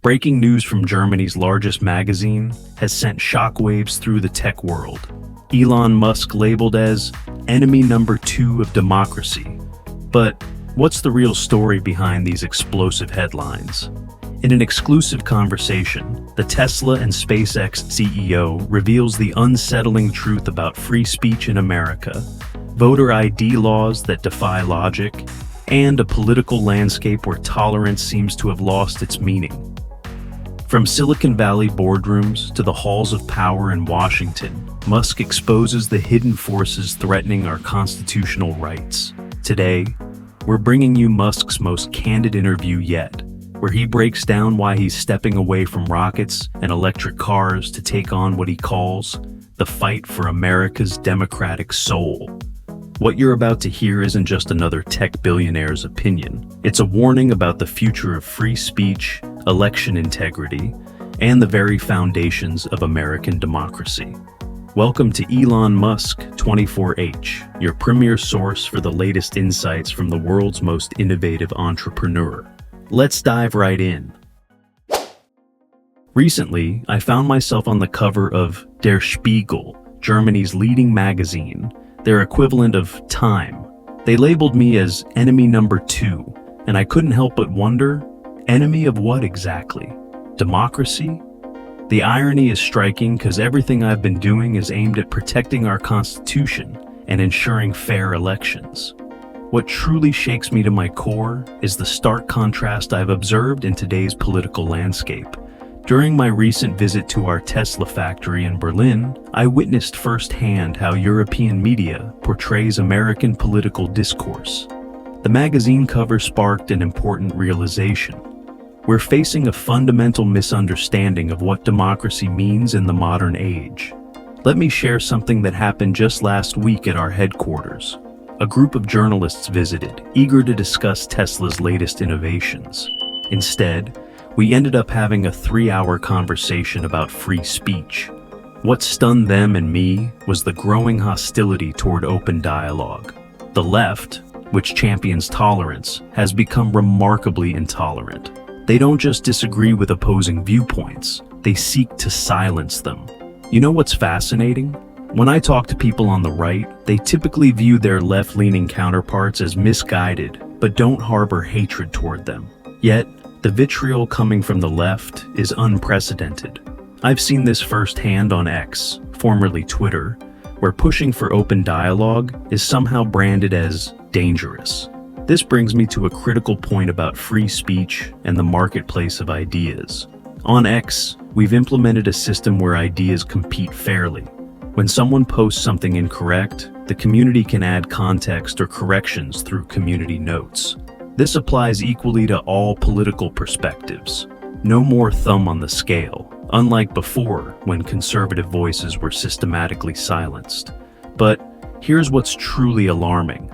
Breaking news from Germany's largest magazine has sent shockwaves through the tech world. Elon Musk labeled as enemy number 2 of democracy. But what's the real story behind these explosive headlines? In an exclusive conversation, the Tesla and SpaceX CEO reveals the unsettling truth about free speech in America, voter ID laws that defy logic, and a political landscape where tolerance seems to have lost its meaning. From Silicon Valley boardrooms to the halls of power in Washington, Musk exposes the hidden forces threatening our constitutional rights. Today, we're bringing you Musk's most candid interview yet, where he breaks down why he's stepping away from rockets and electric cars to take on what he calls the fight for America's democratic soul. What you're about to hear isn't just another tech billionaire's opinion. It's a warning about the future of free speech, election integrity, and the very foundations of American democracy. Welcome to Elon Musk 24H, your premier source for the latest insights from the world's most innovative entrepreneur. Let's dive right in. Recently, I found myself on the cover of Der Spiegel, Germany's leading magazine, their equivalent of Time. They labeled me as enemy number 2, and I couldn't help but wonder, enemy of what exactly? Democracy? The irony is striking because everything I've been doing is aimed at protecting our Constitution and ensuring fair elections. What truly shakes me to my core is the stark contrast I've observed in today's political landscape. During my recent visit to our Tesla factory in Berlin, I witnessed firsthand how European media portrays American political discourse. The magazine cover sparked an important realization. We're facing a fundamental misunderstanding of what democracy means in the modern age. Let me share something that happened just last week at our headquarters. A group of journalists visited, eager to discuss Tesla's latest innovations. Instead, we ended up having a 3-hour conversation about free speech. What stunned them and me was the growing hostility toward open dialogue. The left, which champions tolerance, has become remarkably intolerant. They don't just disagree with opposing viewpoints, they seek to silence them. You know what's fascinating? When I talk to people on the right, they typically view their left-leaning counterparts as misguided, but don't harbor hatred toward them. Yet, the vitriol coming from the left is unprecedented. I've seen this firsthand on X, formerly Twitter, where pushing for open dialogue is somehow branded as dangerous. This brings me to a critical point about free speech and the marketplace of ideas. On X, we've implemented a system where ideas compete fairly. When someone posts something incorrect, the community can add context or corrections through community notes. This applies equally to all political perspectives. No more thumb on the scale, unlike before when conservative voices were systematically silenced. But here's what's truly alarming.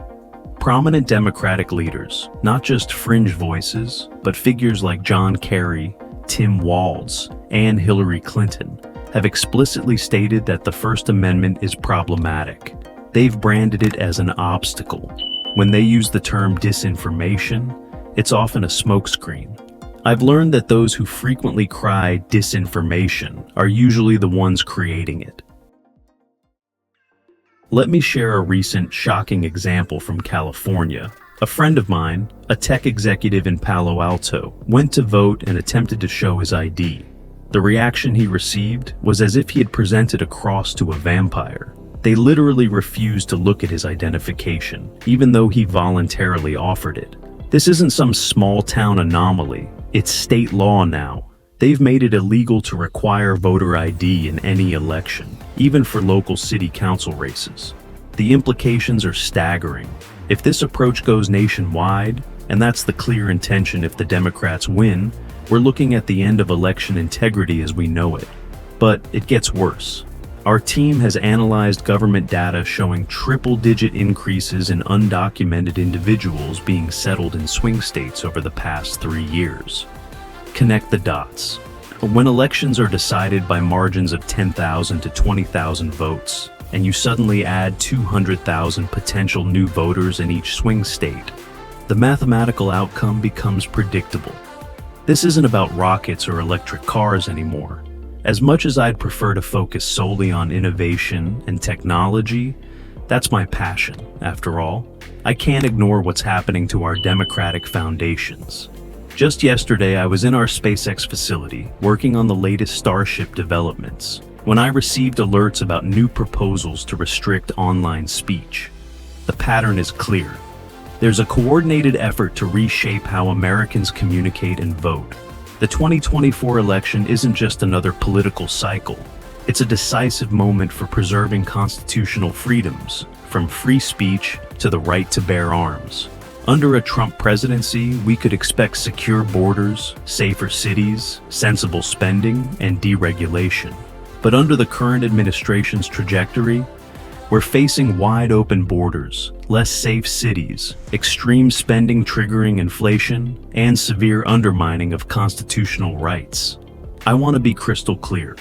Prominent Democratic leaders, not just fringe voices, but figures like John Kerry, Tim Walz, and Hillary Clinton, have explicitly stated that the First Amendment is problematic. They've branded it as an obstacle. When they use the term disinformation, it's often a smokescreen. I've learned that those who frequently cry disinformation are usually the ones creating it. Let me share a recent shocking example from California. A friend of mine, a tech executive in Palo Alto, went to vote and attempted to show his ID. The reaction he received was as if he had presented a cross to a vampire. They literally refused to look at his identification, even though he voluntarily offered it. This isn't some small-town anomaly. It's state law now. They've made it illegal to require voter ID in any election, even for local city council races. The implications are staggering. If this approach goes nationwide, and that's the clear intention if the Democrats win, we're looking at the end of election integrity as we know it. But it gets worse. Our team has analyzed government data showing triple-digit increases in undocumented individuals being settled in swing states over the past 3 years. Connect the dots. When elections are decided by margins of 10,000 to 20,000 votes, and you suddenly add 200,000 potential new voters in each swing state, the mathematical outcome becomes predictable. This isn't about rockets or electric cars anymore. As much as I'd prefer to focus solely on innovation and technology, that's my passion, after all. I can't ignore what's happening to our democratic foundations. Just yesterday, I was in our SpaceX facility, working on the latest Starship developments, when I received alerts about new proposals to restrict online speech. The pattern is clear. There's a coordinated effort to reshape how Americans communicate and vote. The 2024 election isn't just another political cycle. It's a decisive moment for preserving constitutional freedoms, from free speech to the right to bear arms. Under a Trump presidency, we could expect secure borders, safer cities, sensible spending, and deregulation. But under the current administration's trajectory, we're facing wide-open borders, less safe cities, extreme spending triggering inflation, and severe undermining of constitutional rights. I want to be crystal clear.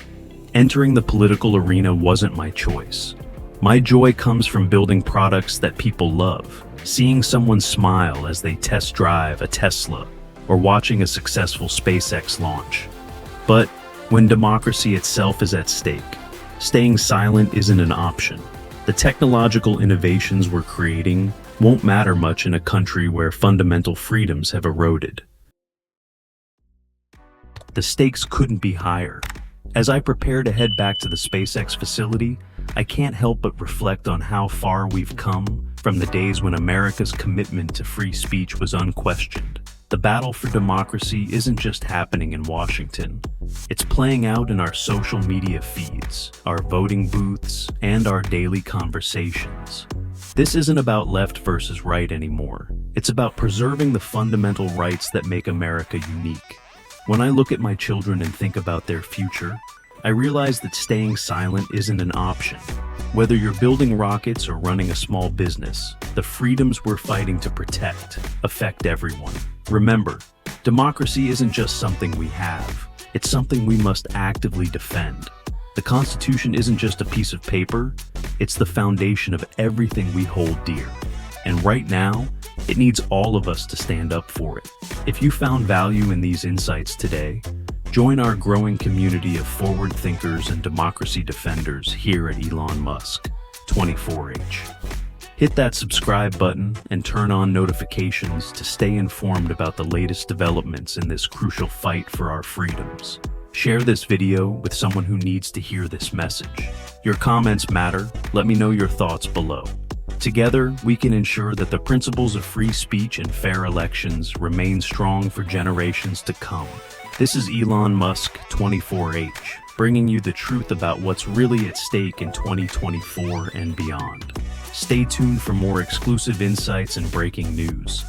Entering the political arena wasn't my choice. My joy comes from building products that people love, seeing someone smile as they test drive a Tesla, or watching a successful SpaceX launch. But when democracy itself is at stake, staying silent isn't an option. The technological innovations we're creating won't matter much in a country where fundamental freedoms have eroded. The stakes couldn't be higher. As I prepare to head back to the SpaceX facility, I can't help but reflect on how far we've come from the days when America's commitment to free speech was unquestioned. The battle for democracy isn't just happening in Washington. It's playing out in our social media feeds, our voting booths, and our daily conversations. This isn't about left versus right anymore. It's about preserving the fundamental rights that make America unique. When I look at my children and think about their future, I realize that staying silent isn't an option. Whether you're building rockets or running a small business, the freedoms we're fighting to protect affect everyone. Remember, democracy isn't just something we have. It's something we must actively defend. The Constitution isn't just a piece of paper, it's the foundation of everything we hold dear. And right now, it needs all of us to stand up for it. If you found value in these insights today, join our growing community of forward thinkers and democracy defenders here at Elon Musk, 24H. Hit that subscribe button and turn on notifications to stay informed about the latest developments in this crucial fight for our freedoms. Share this video with someone who needs to hear this message. Your comments matter. Let me know your thoughts below. Together, we can ensure that the principles of free speech and fair elections remain strong for generations to come. This is Elon Musk, 24H, bringing you the truth about what's really at stake in 2024 and beyond. Stay tuned for more exclusive insights and breaking news.